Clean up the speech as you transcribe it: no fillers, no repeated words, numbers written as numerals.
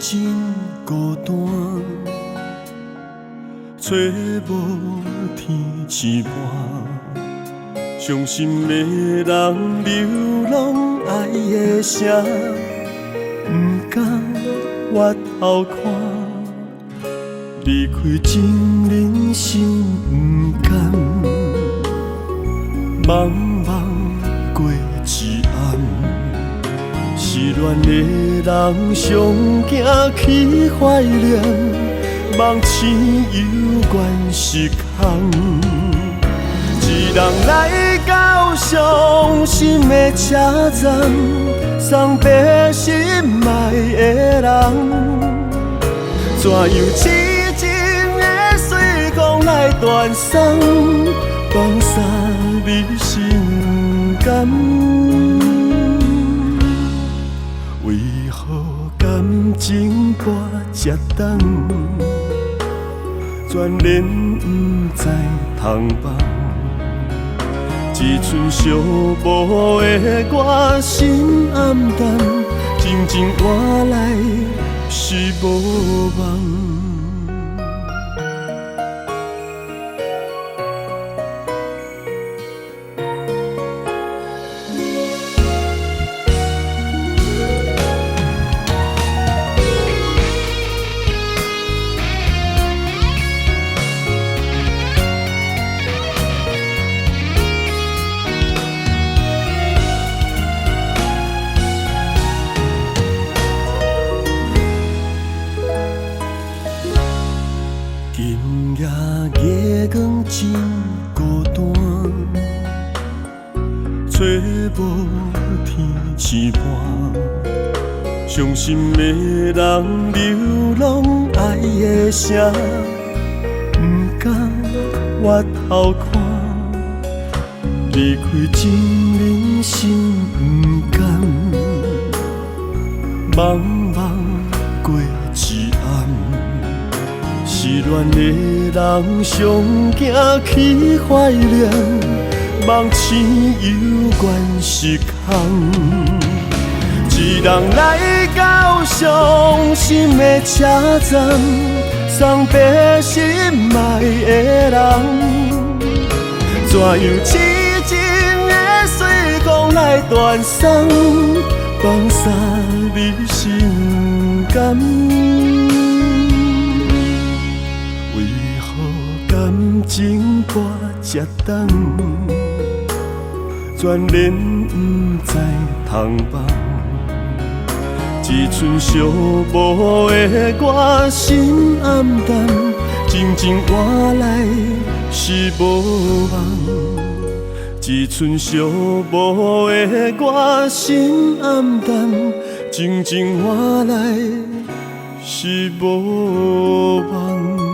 真孤单，找无天星伴，伤心的人流浪爱的声，不敢回头看，离开情人心不甘，茫茫过一暗。失恋的人上惊起怀念，梦醒犹原是空。一人来到伤心的车站，送别心爱的人，怎样痴情的随风来断送，放下你心甘。为何感情跋这重，全然不知通放？一寸寂寞的歌，心暗淡，静静换来是无望。今夜月光真孤单，找无天星伴，伤心的人流浪爱的声，不敢回头看，离开情人心不甘，茫茫过一暗。失恋的人上惊起怀念，梦醒犹原是空。一人来到伤心的车站，送别心爱的人，怎样痴情的随风来断送，放下你心甘。感情跋这重，全然不知通放。一寸寂寞的歌，心暗淡，静静换来是无望。一寸寂寞的歌，心暗淡，静静换来是无望。